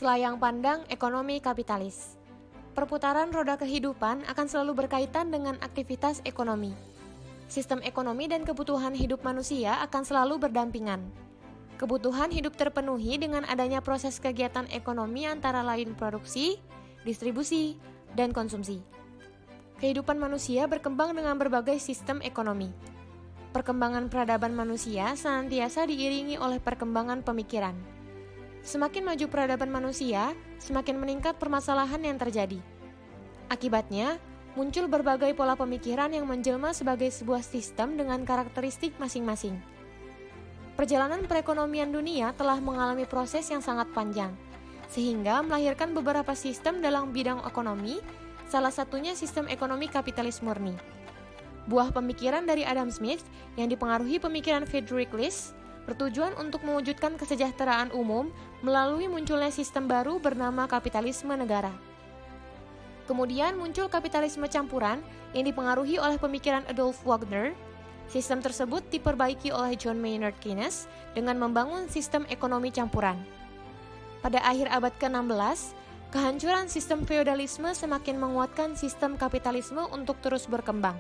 Selayang pandang ekonomi kapitalis. Perputaran roda kehidupan akan selalu berkaitan dengan aktivitas ekonomi. Sistem ekonomi dan kebutuhan hidup manusia akan selalu berdampingan. Kebutuhan hidup terpenuhi dengan adanya proses kegiatan ekonomi antara lain produksi, distribusi, dan konsumsi. Kehidupan manusia berkembang dengan berbagai sistem ekonomi. Perkembangan peradaban manusia senantiasa diiringi oleh perkembangan pemikiran. Semakin maju peradaban manusia, semakin meningkat permasalahan yang terjadi. Akibatnya, muncul berbagai pola pemikiran yang menjelma sebagai sebuah sistem dengan karakteristik masing-masing. Perjalanan perekonomian dunia telah mengalami proses yang sangat panjang, sehingga melahirkan beberapa sistem dalam bidang ekonomi, salah satunya sistem ekonomi kapitalis murni. Buah pemikiran dari Adam Smith yang dipengaruhi pemikiran Friedrich List bertujuan untuk mewujudkan kesejahteraan umum melalui munculnya sistem baru bernama kapitalisme negara. Kemudian muncul kapitalisme campuran yang dipengaruhi oleh pemikiran Adolf Wagner. Sistem tersebut diperbaiki oleh John Maynard Keynes dengan membangun sistem ekonomi campuran. Pada akhir abad ke-16, kehancuran sistem feodalisme semakin menguatkan sistem kapitalisme untuk terus berkembang.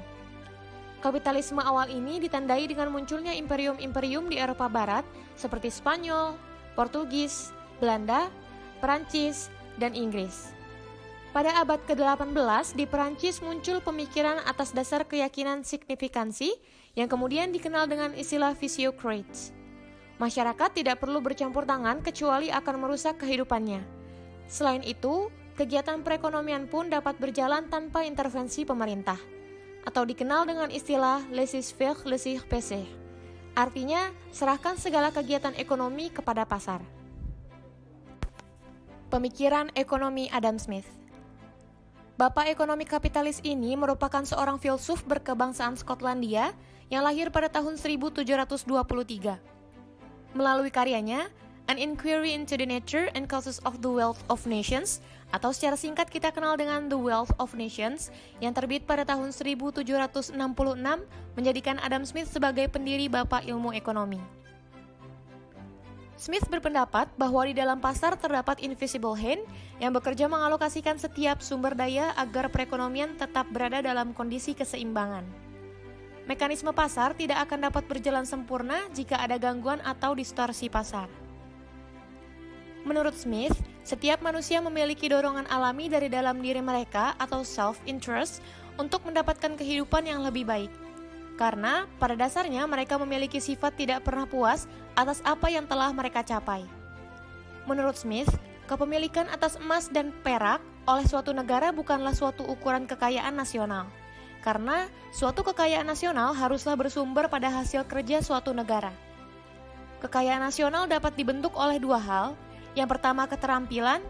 Kapitalisme awal ini ditandai dengan munculnya imperium-imperium di Eropa Barat seperti Spanyol, Portugis, Belanda, Perancis, dan Inggris. Pada abad ke-18 di Perancis muncul pemikiran atas dasar keyakinan signifikansi yang kemudian dikenal dengan istilah physiocrates. Masyarakat tidak perlu bercampur tangan kecuali akan merusak kehidupannya. Selain itu, kegiatan perekonomian pun dapat berjalan tanpa intervensi pemerintah, atau dikenal dengan istilah laissez-faire, laissez-passer. Artinya, serahkan segala kegiatan ekonomi kepada pasar. Pemikiran ekonomi Adam Smith. Bapak ekonomi kapitalis ini merupakan seorang filsuf berkebangsaan Skotlandia yang lahir pada tahun 1723. Melalui karyanya, An Inquiry into the Nature and Causes of the Wealth of Nations, atau secara singkat kita kenal dengan The Wealth of Nations, yang terbit pada tahun 1766, menjadikan Adam Smith sebagai pendiri Bapak ilmu ekonomi. Smith berpendapat bahwa di dalam pasar terdapat invisible hand yang bekerja mengalokasikan setiap sumber daya agar perekonomian tetap berada dalam kondisi keseimbangan. Mekanisme pasar tidak akan dapat berjalan sempurna jika ada gangguan atau distorsi pasar. Menurut Smith, setiap manusia memiliki dorongan alami dari dalam diri mereka atau self-interest untuk mendapatkan kehidupan yang lebih baik. Karena pada dasarnya mereka memiliki sifat tidak pernah puas atas apa yang telah mereka capai. Menurut Smith, kepemilikan atas emas dan perak oleh suatu negara bukanlah suatu ukuran kekayaan nasional. Karena suatu kekayaan nasional haruslah bersumber pada hasil kerja suatu negara. Kekayaan nasional dapat dibentuk oleh dua hal. Yang pertama, keterampilan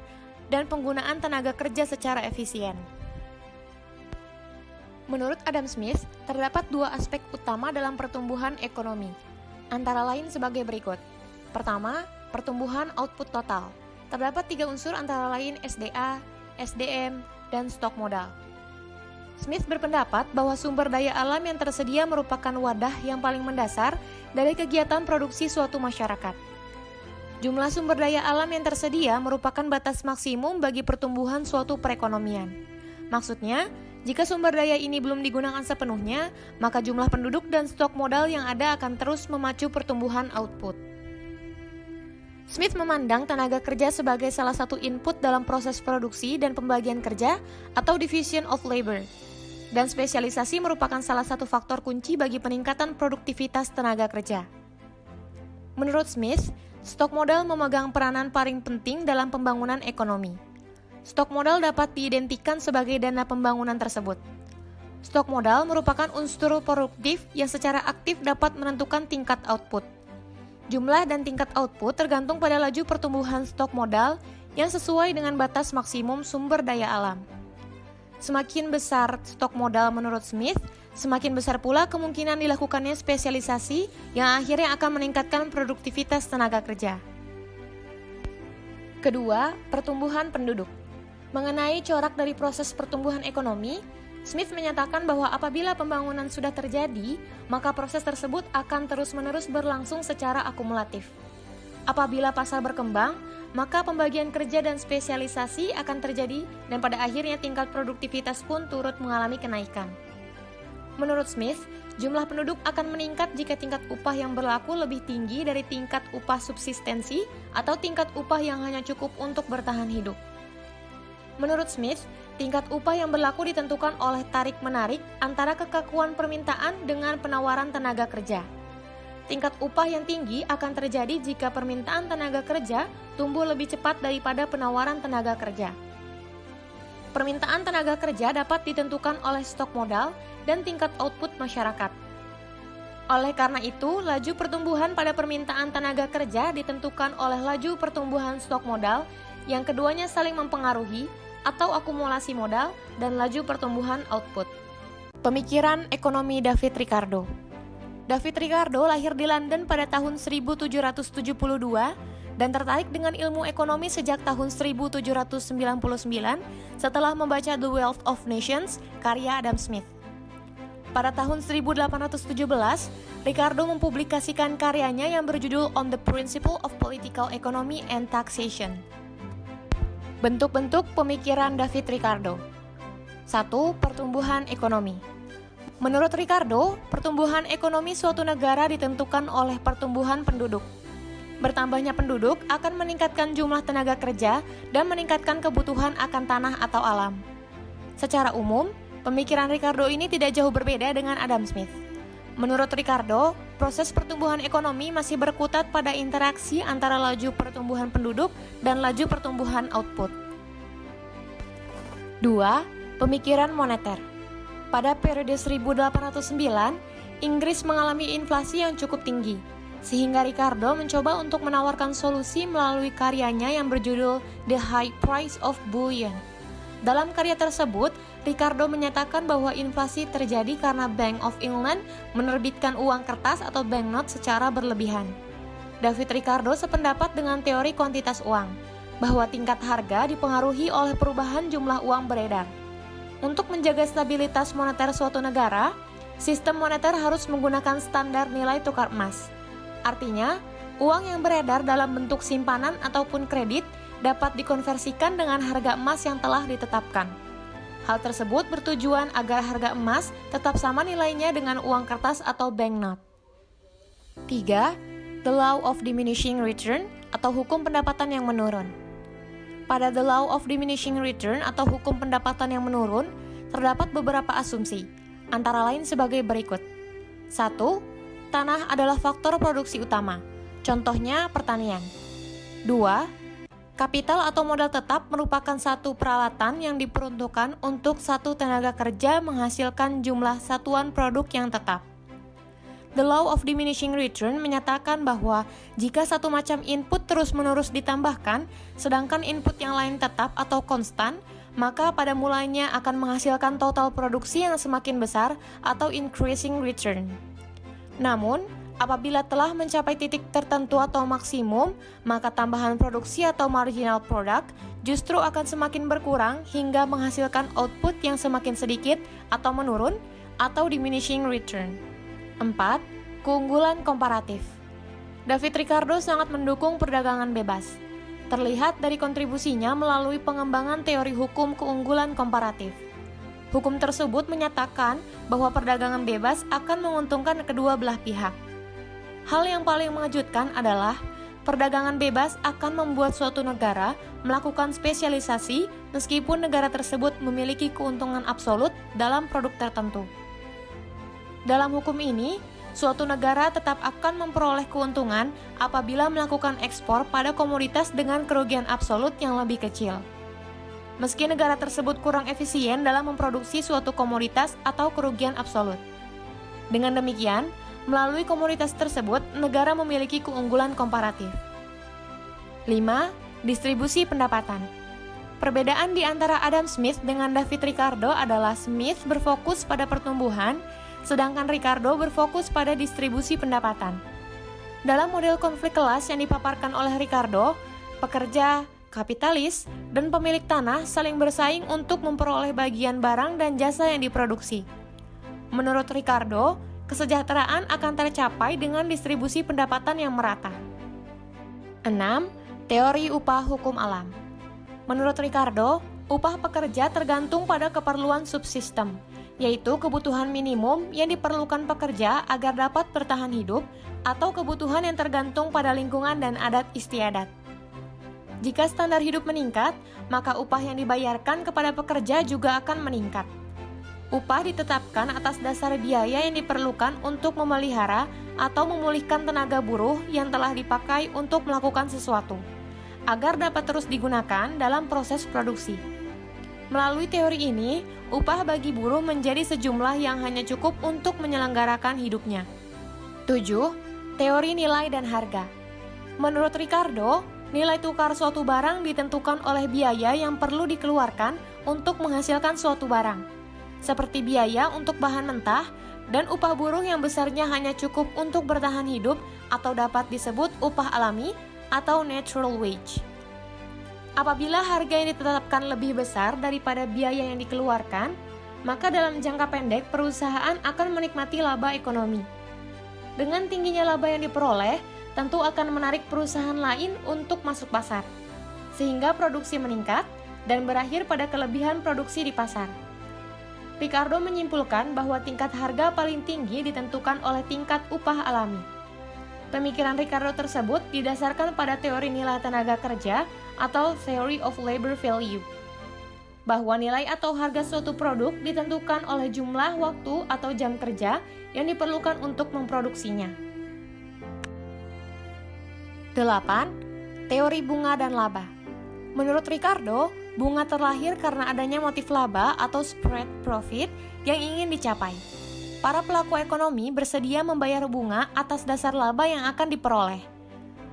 dan penggunaan tenaga kerja secara efisien. Menurut Adam Smith, terdapat dua aspek utama dalam pertumbuhan ekonomi, antara lain sebagai berikut. Pertama, pertumbuhan output total. Terdapat tiga unsur antara lain SDA, SDM, dan stok modal. Smith berpendapat bahwa sumber daya alam yang tersedia merupakan wadah yang paling mendasar dari kegiatan produksi suatu masyarakat. Jumlah sumber daya alam yang tersedia merupakan batas maksimum bagi pertumbuhan suatu perekonomian. Maksudnya, jika sumber daya ini belum digunakan sepenuhnya, maka jumlah penduduk dan stok modal yang ada akan terus memacu pertumbuhan output. Smith memandang tenaga kerja sebagai salah satu input dalam proses produksi dan pembagian kerja atau division of labor. Dan spesialisasi merupakan salah satu faktor kunci bagi peningkatan produktivitas tenaga kerja. Menurut Smith, stok modal memegang peranan paling penting dalam pembangunan ekonomi. Stok modal dapat diidentikan sebagai dana pembangunan tersebut. Stok modal merupakan unsur produktif yang secara aktif dapat menentukan tingkat output. Jumlah dan tingkat output tergantung pada laju pertumbuhan stok modal yang sesuai dengan batas maksimum sumber daya alam. Semakin besar stok modal menurut Smith, semakin besar pula kemungkinan dilakukannya spesialisasi yang akhirnya akan meningkatkan produktivitas tenaga kerja. Kedua, pertumbuhan penduduk. Mengenai corak dari proses pertumbuhan ekonomi, Smith menyatakan bahwa apabila pembangunan sudah terjadi, maka proses tersebut akan terus-menerus berlangsung secara akumulatif. Apabila pasar berkembang, maka pembagian kerja dan spesialisasi akan terjadi dan pada akhirnya tingkat produktivitas pun turut mengalami kenaikan. Menurut Smith, jumlah penduduk akan meningkat jika tingkat upah yang berlaku lebih tinggi dari tingkat upah subsistensi atau tingkat upah yang hanya cukup untuk bertahan hidup. Menurut Smith, tingkat upah yang berlaku ditentukan oleh tarik-menarik antara kekakuan permintaan dengan penawaran tenaga kerja. Tingkat upah yang tinggi akan terjadi jika permintaan tenaga kerja tumbuh lebih cepat daripada penawaran tenaga kerja. Permintaan tenaga kerja dapat ditentukan oleh stok modal dan tingkat output masyarakat. Oleh karena itu, laju pertumbuhan pada permintaan tenaga kerja ditentukan oleh laju pertumbuhan stok modal yang keduanya saling mempengaruhi atau akumulasi modal dan laju pertumbuhan output. Pemikiran ekonomi David Ricardo. David Ricardo lahir di London pada tahun 1772 dan tertarik dengan ilmu ekonomi sejak tahun 1799 setelah membaca The Wealth of Nations karya Adam Smith. Pada tahun 1817, Ricardo mempublikasikan karyanya yang berjudul On the Principle of Political Economy and Taxation. Bentuk-bentuk pemikiran David Ricardo. 1. Pertumbuhan ekonomi. Menurut Ricardo, pertumbuhan ekonomi suatu negara ditentukan oleh pertumbuhan penduduk. Bertambahnya penduduk akan meningkatkan jumlah tenaga kerja dan meningkatkan kebutuhan akan tanah atau alam. Secara umum, pemikiran Ricardo ini tidak jauh berbeda dengan Adam Smith. Menurut Ricardo, proses pertumbuhan ekonomi masih berkutat pada interaksi antara laju pertumbuhan penduduk dan laju pertumbuhan output. 2. Pemikiran moneter. Pada periode 1809, Inggris mengalami inflasi yang cukup tinggi, sehingga Ricardo mencoba untuk menawarkan solusi melalui karyanya yang berjudul The High Price of Bullion. Dalam karya tersebut, Ricardo menyatakan bahwa inflasi terjadi karena Bank of England menerbitkan uang kertas atau banknote secara berlebihan. David Ricardo sependapat dengan teori kuantitas uang, bahwa tingkat harga dipengaruhi oleh perubahan jumlah uang beredar. Untuk menjaga stabilitas moneter suatu negara, sistem moneter harus menggunakan standar nilai tukar emas. Artinya, uang yang beredar dalam bentuk simpanan ataupun kredit dapat dikonversikan dengan harga emas yang telah ditetapkan. Hal tersebut bertujuan agar harga emas tetap sama nilainya dengan uang kertas atau banknote. 3. The Law of Diminishing Return atau hukum pendapatan yang menurun. Pada The Law of Diminishing Return atau hukum pendapatan yang menurun, terdapat beberapa asumsi, antara lain sebagai berikut. 1. Tanah adalah faktor produksi utama, contohnya pertanian. 2. Kapital atau modal tetap merupakan satu peralatan yang diperuntukkan untuk satu tenaga kerja menghasilkan jumlah satuan produk yang tetap. The Law of Diminishing Return menyatakan bahwa jika satu macam input terus-menerus ditambahkan, sedangkan input yang lain tetap atau konstan, maka pada mulanya akan menghasilkan total produksi yang semakin besar atau increasing return. Namun, apabila telah mencapai titik tertentu atau maksimum, maka tambahan produksi atau marginal product justru akan semakin berkurang hingga menghasilkan output yang semakin sedikit atau menurun atau diminishing return. 4. Keunggulan komparatif. David Ricardo sangat mendukung perdagangan bebas. Terlihat dari kontribusinya melalui pengembangan teori hukum keunggulan komparatif. Hukum tersebut menyatakan bahwa perdagangan bebas akan menguntungkan kedua belah pihak. Hal yang paling mengejutkan adalah perdagangan bebas akan membuat suatu negara melakukan spesialisasi meskipun negara tersebut memiliki keuntungan absolut dalam produk tertentu. Dalam hukum ini, suatu negara tetap akan memperoleh keuntungan apabila melakukan ekspor pada komoditas dengan kerugian absolut yang lebih kecil. Meski negara tersebut kurang efisien dalam memproduksi suatu komoditas atau kerugian absolut. Dengan demikian, melalui komoditas tersebut, negara memiliki keunggulan komparatif. 5. Distribusi pendapatan. Perbedaan di antara Adam Smith dengan David Ricardo adalah Smith berfokus pada pertumbuhan, sedangkan Ricardo berfokus pada distribusi pendapatan. Dalam model konflik kelas yang dipaparkan oleh Ricardo, pekerja, kapitalis, dan pemilik tanah saling bersaing untuk memperoleh bagian barang dan jasa yang diproduksi. Menurut Ricardo, kesejahteraan akan tercapai dengan distribusi pendapatan yang merata. 6. Teori upah hukum alam. Menurut Ricardo, upah pekerja tergantung pada keperluan subsistem, yaitu kebutuhan minimum yang diperlukan pekerja agar dapat bertahan hidup atau kebutuhan yang tergantung pada lingkungan dan adat istiadat. Jika standar hidup meningkat, maka upah yang dibayarkan kepada pekerja juga akan meningkat. Upah ditetapkan atas dasar biaya yang diperlukan untuk memelihara atau memulihkan tenaga buruh yang telah dipakai untuk melakukan sesuatu, agar dapat terus digunakan dalam proses produksi. Melalui teori ini, upah bagi buruh menjadi sejumlah yang hanya cukup untuk menyelenggarakan hidupnya. 7. Teori nilai dan harga. Menurut Ricardo, nilai tukar suatu barang ditentukan oleh biaya yang perlu dikeluarkan untuk menghasilkan suatu barang, seperti biaya untuk bahan mentah dan upah buruh yang besarnya hanya cukup untuk bertahan hidup atau dapat disebut upah alami atau natural wage. Apabila harga yang ditetapkan lebih besar daripada biaya yang dikeluarkan, maka dalam jangka pendek perusahaan akan menikmati laba ekonomi. Dengan tingginya laba yang diperoleh, tentu akan menarik perusahaan lain untuk masuk pasar, sehingga produksi meningkat dan berakhir pada kelebihan produksi di pasar. Ricardo menyimpulkan bahwa tingkat harga paling tinggi ditentukan oleh tingkat upah alami. Pemikiran Ricardo tersebut didasarkan pada teori nilai tenaga kerja atau Theory of Labor Value, bahwa nilai atau harga suatu produk ditentukan oleh jumlah waktu atau jam kerja yang diperlukan untuk memproduksinya. 8. Teori bunga dan laba. Menurut Ricardo, bunga terlahir karena adanya motif laba atau spread profit yang ingin dicapai. Para pelaku ekonomi bersedia membayar bunga atas dasar laba yang akan diperoleh.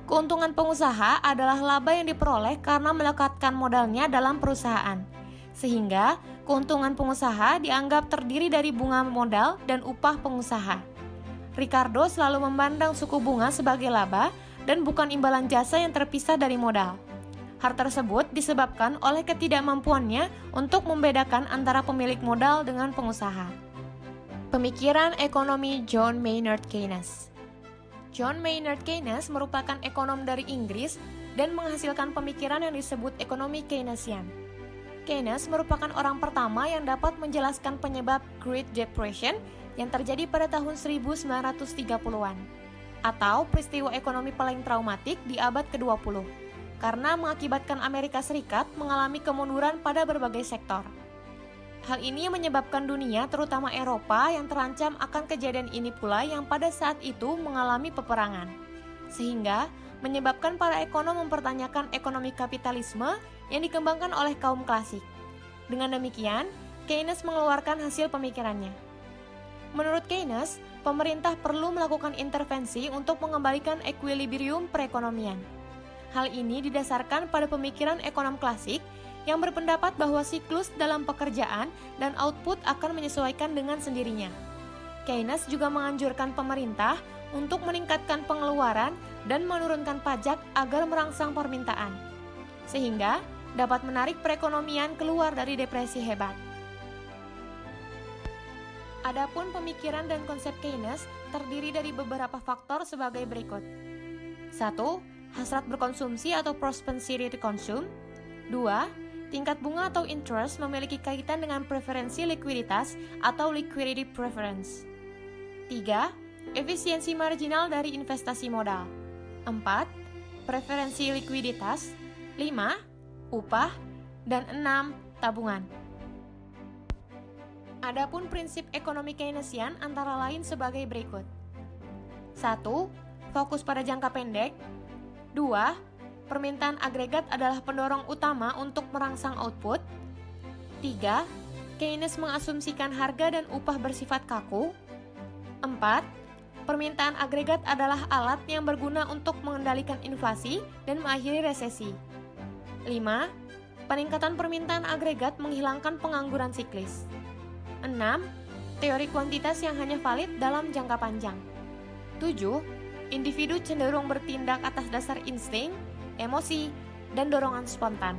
Keuntungan pengusaha adalah laba yang diperoleh karena melekatkan modalnya dalam perusahaan, sehingga keuntungan pengusaha dianggap terdiri dari bunga modal dan upah pengusaha. Ricardo selalu memandang suku bunga sebagai laba dan bukan imbalan jasa yang terpisah dari modal. Hal tersebut disebabkan oleh ketidakmampuannya untuk membedakan antara pemilik modal dengan pengusaha. Pemikiran ekonomi John Maynard Keynes. John Maynard Keynes merupakan ekonom dari Inggris dan menghasilkan pemikiran yang disebut ekonomi Keynesian. Keynes merupakan orang pertama yang dapat menjelaskan penyebab Great Depression yang terjadi pada tahun 1930-an, atau peristiwa ekonomi paling traumatik di abad ke-20. Karena mengakibatkan Amerika Serikat mengalami kemunduran pada berbagai sektor. Hal ini menyebabkan dunia, terutama Eropa, yang terancam akan kejadian ini pula yang pada saat itu mengalami peperangan. Sehingga menyebabkan para ekonom mempertanyakan ekonomi kapitalisme yang dikembangkan oleh kaum klasik. Dengan demikian, Keynes mengeluarkan hasil pemikirannya. Menurut Keynes, pemerintah perlu melakukan intervensi untuk mengembalikan equilibrium perekonomian. Hal ini didasarkan pada pemikiran ekonom klasik yang berpendapat bahwa siklus dalam pekerjaan dan output akan menyesuaikan dengan sendirinya. Keynes juga menganjurkan pemerintah untuk meningkatkan pengeluaran dan menurunkan pajak agar merangsang permintaan, sehingga dapat menarik perekonomian keluar dari depresi hebat. Adapun pemikiran dan konsep Keynes terdiri dari beberapa faktor sebagai berikut. 1. Hasrat berkonsumsi atau propensity to consume. 2. Tingkat bunga atau interest memiliki kaitan dengan preferensi likuiditas atau liquidity preference. 3. Efisiensi marginal dari investasi modal. 4. Preferensi likuiditas. 5. Upah. Dan 6. Tabungan. Adapun prinsip ekonomi Keynesian antara lain sebagai berikut. 1. Fokus pada jangka pendek. 2. Permintaan agregat adalah pendorong utama untuk merangsang output. 3. Keynes mengasumsikan harga dan upah bersifat kaku. 4. Permintaan agregat adalah alat yang berguna untuk mengendalikan inflasi dan mengakhiri resesi. 5. Peningkatan permintaan agregat menghilangkan pengangguran siklis. 6. Teori kuantitas yang hanya valid dalam jangka panjang. 7. Individu cenderung bertindak atas dasar insting, emosi, dan dorongan spontan.